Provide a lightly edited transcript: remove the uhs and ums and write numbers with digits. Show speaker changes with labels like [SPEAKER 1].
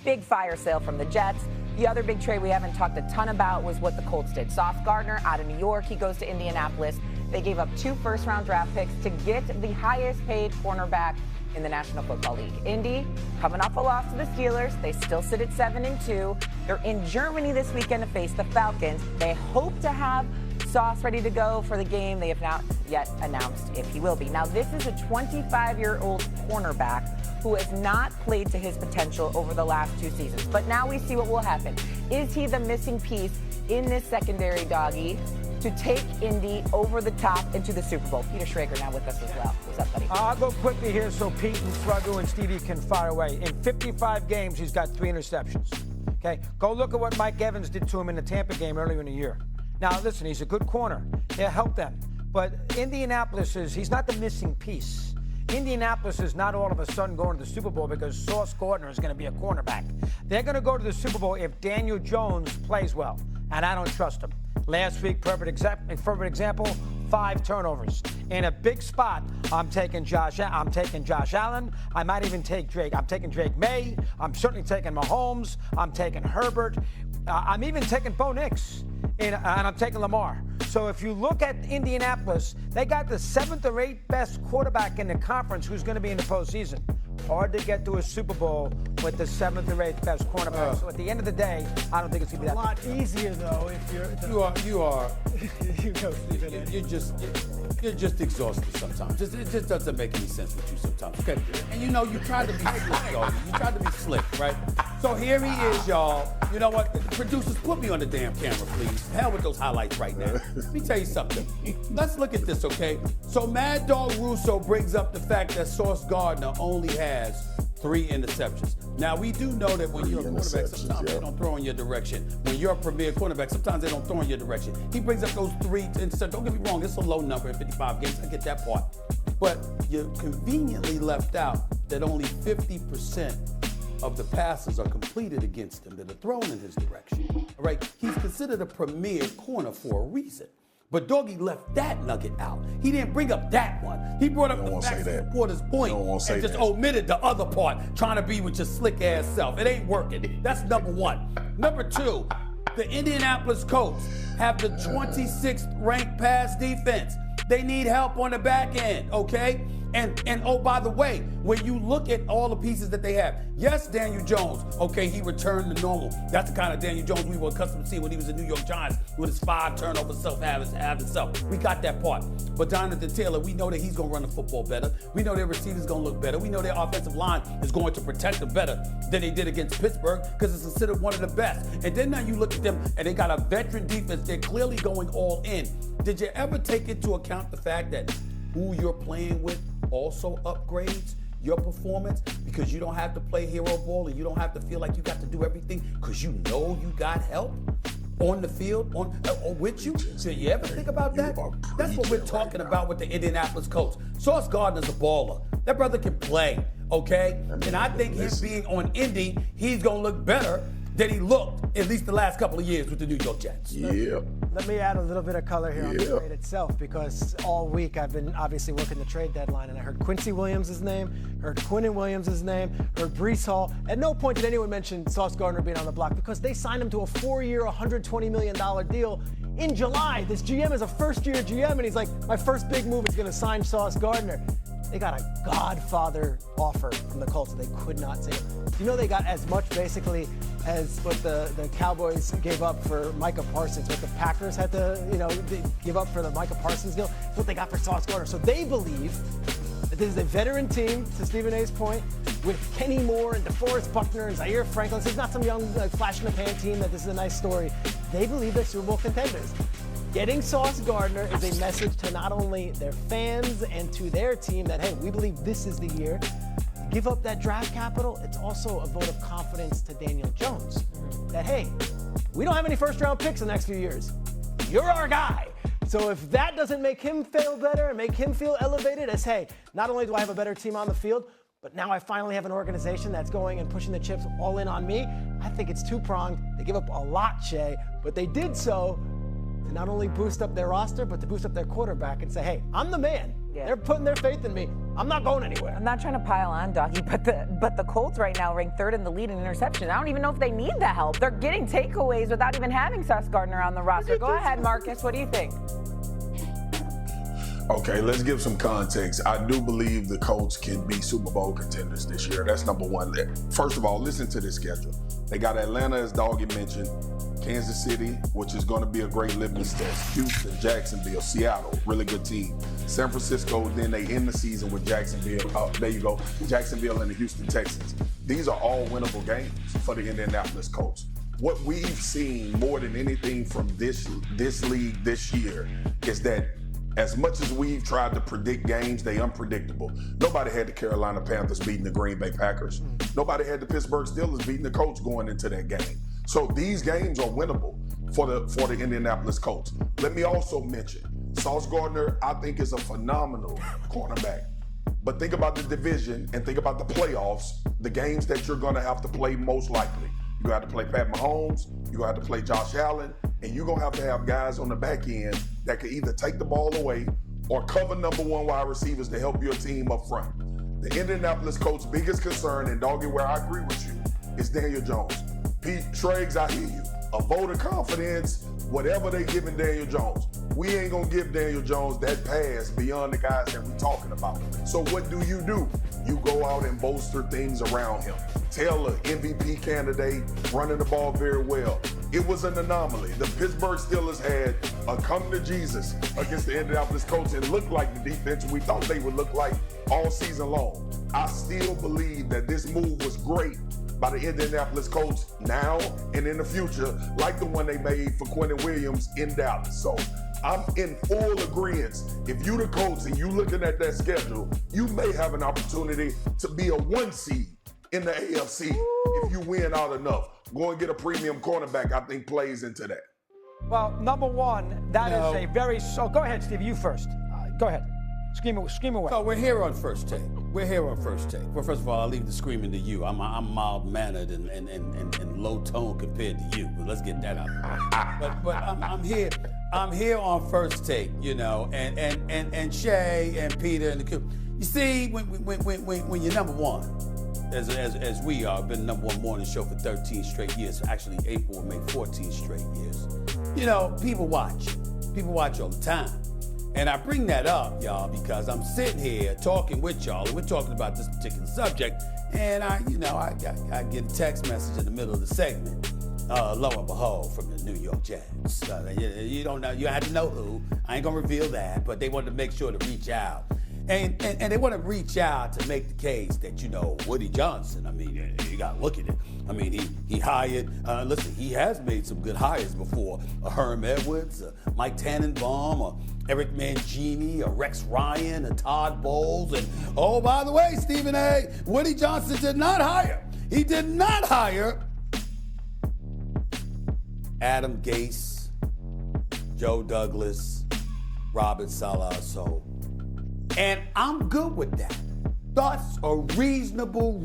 [SPEAKER 1] big fire sale from the Jets. The other big trade we haven't talked a ton about was what the Colts did. Sauce Gardner out of New York, he goes to Indianapolis. They gave up 2 first-round draft picks to get the highest-paid cornerback in the National Football League. Indy, coming off a loss to the Steelers, they still sit at 7-2. They're in Germany this weekend to face the Falcons. They hope to have Sauce ready to go for the game. They have not yet announced if he will be. Now, this is a 25-year-old cornerback who has not played to his potential over the last 2 seasons. But now we see what will happen. Is he the missing piece in this secondary, doggy, to take Indy over the top into the Super Bowl? Peter Schrager now with us as well. What's up, buddy?
[SPEAKER 2] I'll go quickly here so Pete and Sluggo and Stevie can fire away. In 55 games, he's got 3 interceptions. Okay, go look at what Mike Evans did to him in the Tampa game earlier in the year. Now, listen, he's a good corner. He'll help them. But Indianapolis he's not the missing piece. Indianapolis is not all of a sudden going to the Super Bowl because Sauce Gardner is going to be a cornerback. They're going to go to the Super Bowl if Daniel Jones plays well, and I don't trust him. Last week, perfect example, 5 turnovers. In a big spot, I'm taking Josh Allen. I might even take Drake. I'm taking Drake May. I'm certainly taking Mahomes. I'm taking Herbert. I'm even taking Bo Nix. And I'm taking Lamar. So if you look at Indianapolis, they got the 7th or 8th best quarterback in the conference who's going to be in the postseason. Hard to get to a Super Bowl with the 7th or 8th best cornerback. So at the end of the day, I don't think it's going to be that.
[SPEAKER 3] A lot easier though if you're.
[SPEAKER 4] You are.
[SPEAKER 3] You know,
[SPEAKER 4] You're just exhausted sometimes. It just doesn't make any sense with you sometimes. Okay, and you know you tried to be slick, y'all. You tried to be slick, right? So here he is, y'all. You know what? The producers, put me on the damn camera, please. Hell with those highlights right now. Let me tell you something. Let's look at this, okay? So Mad Dog Russo brings up the fact that Sauce Gardner only has 3 interceptions. Now, we do know that when you're a quarterback, sometimes they don't throw in your direction. When you're a premier quarterback, sometimes they don't throw in your direction. He brings up those 3 interceptions. Don't get me wrong, it's a low number in 55 games. I get that part. But you conveniently left out that only 50% of the passes are completed against him that are thrown in his direction. All right? He's considered a premier corner for a reason. But Doggy left that nugget out. He didn't bring up that one. He brought up the facts and reporter's point and just omitted the other part, trying to be with your slick ass self. It ain't working. That's number 1. Number 2, the Indianapolis Colts have the 26th ranked pass defense. They need help on the back end, okay? And oh, by the way, when you look at all the pieces that they have, yes, Daniel Jones, okay, he returned to normal. That's the kind of Daniel Jones we were accustomed to see when he was in New York Giants with his 5 turnover having self. We got that part. But Jonathan Taylor, we know that he's going to run the football better. We know their receivers going to look better. We know their offensive line is going to protect them better than they did against Pittsburgh because it's considered one of the best. And then now you look at them and they got a veteran defense. They're clearly going all in. Did you ever take into account the fact that who you're playing with also upgrades your performance because you don't have to play hero ball and you don't have to feel like you got to do everything because you know you got help on the field or with you? So you ever think about that? That's what we're talking about with the Indianapolis Colts. Sauce Gardner's a baller. That brother can play, okay? And I think him being on Indy, he's going to look better than he looked at least the last couple of years with the New York Jets.
[SPEAKER 3] Yeah. Let me add a little bit of color here on the trade itself because all week I've been obviously working the trade deadline and I heard Quincy Williams' name, heard Quinnen Williams' name, heard Breece Hall. At no point did anyone mention Sauce Gardner being on the block because they signed him to a 4-year, $120 million deal in July. This GM is a first-year GM and he's like, my first big move is going to sign Sauce Gardner. They got a godfather offer from the Colts that they could not say. You know they got as much basically as what the Cowboys gave up for Micah Parsons, what the Packers had to, give up for the Micah Parsons deal. That's what they got for Sauce Gardner. So they believe that this is a veteran team, to Stephen A's point, with Kenny Moore and DeForest Buckner and Zaire Franklin. This is not some young flash-in-the-pan team that this is a nice story. They believe they're Super Bowl contenders. Getting Sauce Gardner is a message to not only their fans and to their team that, hey, we believe this is the year. Give up that draft capital. It's also a vote of confidence to Daniel Jones that, hey, we don't have any first-round picks in the next few years. You're our guy. So if that doesn't make him feel better and make him feel elevated as, hey, not only do I have a better team on the field, but now I finally have an organization that's going and pushing the chips all in on me, I think it's two-pronged. They give up a lot, Shay, but they did so to not only boost up their roster, but to boost up their quarterback and say, hey, I'm the man. Yeah. They're putting their faith in me. I'm not going anywhere.
[SPEAKER 1] I'm not trying to pile on, Doggy, but the Colts right now rank third in the lead in interceptions. I don't even know if they need the help. They're getting takeaways without even having Sauce Gardner on the roster. Go ahead, Marcus. What do you think?
[SPEAKER 5] Okay, let's give some context. I do believe the Colts can be Super Bowl contenders this year. That's number one. First of all, listen to this schedule. They got Atlanta, as Doggy mentioned, Kansas City, which is going to be a great litmus test, Houston, Jacksonville, Seattle, really good team. San Francisco, then they end the season with Jacksonville. There you go, Jacksonville and the Houston Texans. These are all winnable games for the Indianapolis Colts. What we've seen more than anything from this league this year is that as much as we've tried to predict games, they unpredictable. Nobody had the Carolina Panthers beating the Green Bay Packers. Nobody had the Pittsburgh Steelers beating the Colts going into that game. So these games are winnable for the Indianapolis Colts. Let me also mention, Sauce Gardner, I think, is a phenomenal cornerback. But think about the division and think about the playoffs, the games that you're going to have to play most likely. You're going to have to play Pat Mahomes, you're going to have to play Josh Allen, and you're going to have guys on the back end that can either take the ball away or cover number one wide receivers to help your team up front. The Indianapolis Colts' biggest concern, and Doggy, where I agree with you, is Daniel Jones. Pete Triggs, I hear you. A vote of confidence, whatever they giving Daniel Jones. We ain't gonna give Daniel Jones that pass beyond the guys that we're talking about. So what do? You go out and bolster things around him. Taylor, MVP candidate, running the ball very well. It was an anomaly. The Pittsburgh Steelers had a come to Jesus against the Indianapolis Colts and looked like the defense we thought they would look like all season long. I still believe that this move was great by the Indianapolis Colts now and in the future, like the one they made for Quinnen Williams in Dallas. So I'm in full agreement. If you the Colts and you looking at that schedule, you may have an opportunity to be a 1 seed in the AFC if you win out enough. Go and get a premium cornerback, I think plays into that.
[SPEAKER 2] Well, number one, that is a very, go ahead, Steve, you first. Go ahead. Scream away.
[SPEAKER 4] So we're here on First Take. Well, first of all, I'll leave the screaming to you. I'm mild-mannered and low-tone compared to you, but let's get that out. But I'm here. I'm here on First Take, you know, and Shay and Peter and the crew. You see, when you're number one, as we are, been number one morning show for 13 straight years. Actually, April will make 14 straight years. You know, people watch. People watch all the time. And I bring that up, y'all, because I'm sitting here talking with y'all, and we're talking about this particular subject, and I get a text message in the middle of the segment, lo and behold, from the New York Jets. You don't know, you had to know who. I ain't gonna reveal that, but they wanted to make sure to reach out. And they want to reach out to make the case that, you know, Woody Johnson, I mean, you got to look at it. I mean, he hired, listen, he has made some good hires before. Herm Edwards, Mike Tannenbaum, Eric Mangini, Rex Ryan, Todd Bowles. And, oh, by the way, Stephen A., Woody Johnson did not hire. He did not hire Adam Gase, Joe Douglas, Robert Saleh. And I'm good with that. That's a reasonable